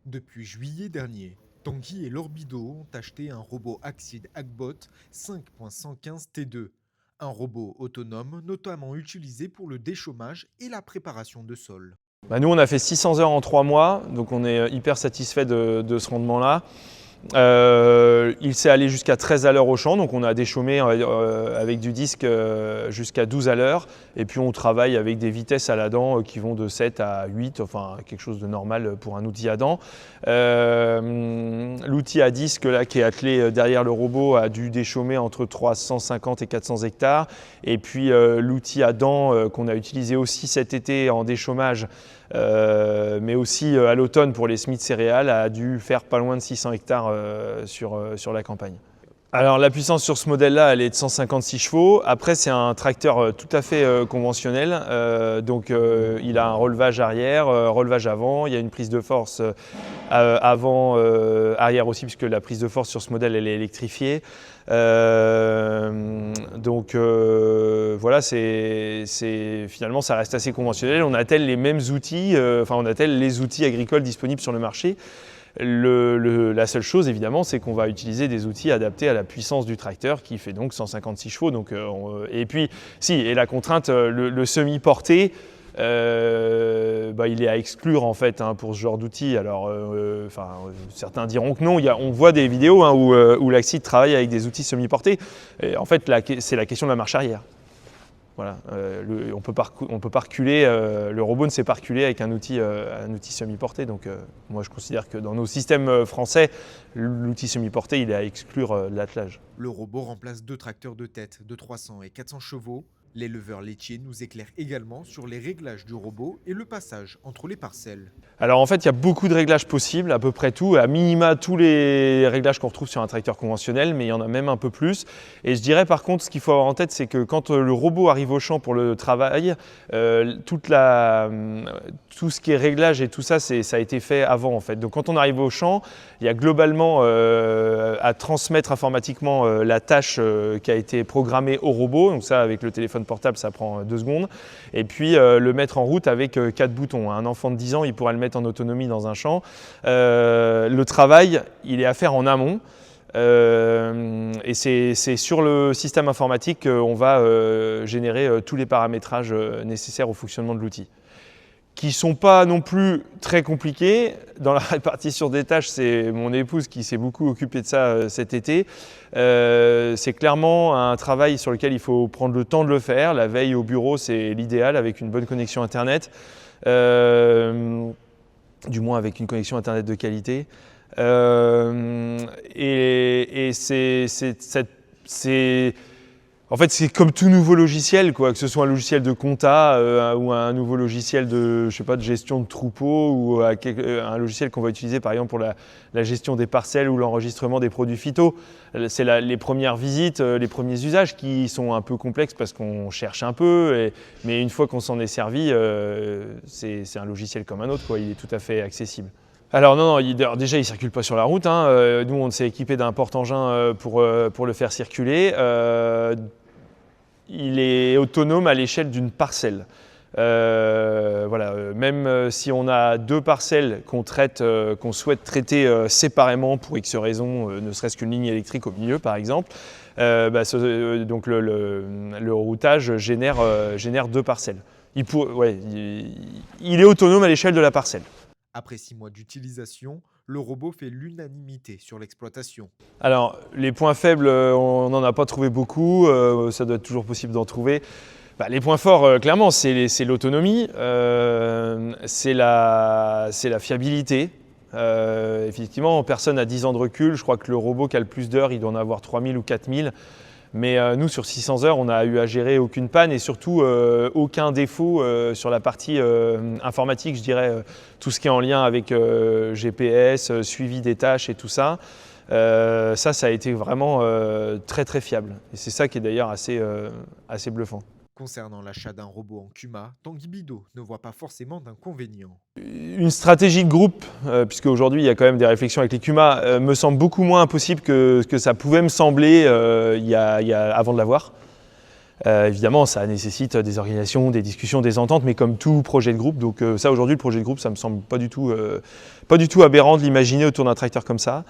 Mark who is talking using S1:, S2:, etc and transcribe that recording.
S1: Depuis juillet dernier, Tanguy et Lorbido ont acheté un robot Axid Agbot 5.115 T2. Un robot autonome notamment utilisé pour le déchômage et la préparation de sol.
S2: Nous, on a fait 600 heures en 3 mois, donc on est hyper satisfait de ce rendement-là. Il s'est allé jusqu'à 13 à l'heure au champ, donc on a déchômé avec du disque jusqu'à 12 à l'heure. Et puis on travaille avec des vitesses à la dent qui vont de 7 à 8, enfin quelque chose de normal pour un outil à dent. L'outil à disque là, qui est attelé derrière le robot a dû déchômer entre 350 et 400 hectares. Et puis l'outil à dents qu'on a utilisé aussi cet été en déchômage, mais aussi à l'automne pour les semis de céréales, a dû faire pas loin de 600 hectares sur la campagne. Alors la puissance sur ce modèle-là, elle est de 156 chevaux. Après, c'est un tracteur tout à fait conventionnel. Donc il a un relevage arrière, relevage avant. Il y a une prise de force avant, arrière aussi, puisque la prise de force sur ce modèle, elle est électrifiée. Donc voilà, finalement, ça reste assez conventionnel. On attelle les mêmes outils, on attelle les outils agricoles disponibles sur le marché. La seule chose, évidemment, c'est qu'on va utiliser des outils adaptés à la puissance du tracteur qui fait donc 156 chevaux. Donc, et puis, et la contrainte, le semi-porté, il est à exclure en fait pour ce genre d'outils. Alors, certains diront que non. On voit des vidéos où l'Axid travaille avec des outils semi-portés. Et en fait, c'est la question de la marche arrière. Voilà, on peut pas reculer, le robot ne sait pas reculer avec un outil semi-porté. Donc moi je considère que dans nos systèmes français, l'outil semi-porté il est à exclure de l'attelage.
S1: Le robot remplace deux tracteurs de tête de 300 et 400 chevaux. L'éleveur laitier nous éclaire également sur les réglages du robot et le passage entre les parcelles.
S2: Alors en fait, il y a beaucoup de réglages possibles, à peu près tout, à minima tous les réglages qu'on retrouve sur un tracteur conventionnel, mais il y en a même un peu plus. Et je dirais par contre, ce qu'il faut avoir en tête, c'est que quand le robot arrive au champ pour le travail, tout ce qui est réglage et tout ça, ça a été fait avant en fait. Donc quand on arrive au champ, il y a globalement à transmettre informatiquement la tâche qui a été programmée au robot. Donc ça, avec le téléphone portable, ça prend 2 secondes. Et puis le mettre en route avec 4 boutons. Un enfant de 10 ans, il pourra le mettre en autonomie dans un champ. Le travail, il est à faire en amont. Et c'est sur le système informatique qu'on va générer tous les paramétrages nécessaires au fonctionnement de l'outil, qui ne sont pas non plus très compliqués. Dans la répartition des tâches, c'est mon épouse qui s'est beaucoup occupée de ça cet été. C'est clairement un travail sur lequel il faut prendre le temps de le faire. La veille au bureau, c'est l'idéal avec une bonne connexion Internet, du moins avec une connexion Internet de qualité. En fait, c'est comme tout nouveau logiciel, quoi, que ce soit un logiciel de compta ou un nouveau logiciel de gestion de troupeaux ou un logiciel qu'on va utiliser par exemple pour la gestion des parcelles ou l'enregistrement des produits phyto. C'est les premières visites, les premiers usages qui sont un peu complexes parce qu'on cherche un peu, mais une fois qu'on s'en est servi, c'est un logiciel comme un autre, quoi, il est tout à fait accessible. Alors non, déjà il ne circule pas sur la route. Nous on s'est équipé d'un porte-engin pour le faire circuler. Il est autonome à l'échelle d'une parcelle. Même si on a 2 parcelles qu'on souhaite traiter séparément pour X raisons, ne serait-ce qu'une ligne électrique au milieu par exemple, donc le routage génère 2 parcelles. Il est autonome à l'échelle de la parcelle.
S1: Après 6 mois d'utilisation, le robot fait l'unanimité sur l'exploitation.
S2: Alors, les points faibles, on n'en a pas trouvé beaucoup, ça doit être toujours possible d'en trouver. Les points forts, clairement, c'est l'autonomie, c'est la fiabilité. Effectivement, personne n'a 10 ans de recul. Je crois que le robot qui a le plus d'heures, il doit en avoir 3000 ou 4000. Mais nous, sur 600 heures, on n'a eu à gérer aucune panne et surtout aucun défaut sur la partie informatique, je dirais, tout ce qui est en lien avec GPS, suivi des tâches et tout ça. Ça a été vraiment très très fiable. Et c'est ça qui est d'ailleurs assez bluffant.
S1: Concernant l'achat d'un robot en CUMA, Tanguy Bido ne voit pas forcément d'inconvénients.
S2: Une stratégie de groupe, puisque aujourd'hui il y a quand même des réflexions avec les CUMA, me semble beaucoup moins impossible que ça pouvait me sembler avant de l'avoir. Évidemment, ça nécessite des organisations, des discussions, des ententes, mais comme tout projet de groupe. Donc ça, aujourd'hui, le projet de groupe, ça me semble pas du tout aberrant de l'imaginer autour d'un tracteur comme ça.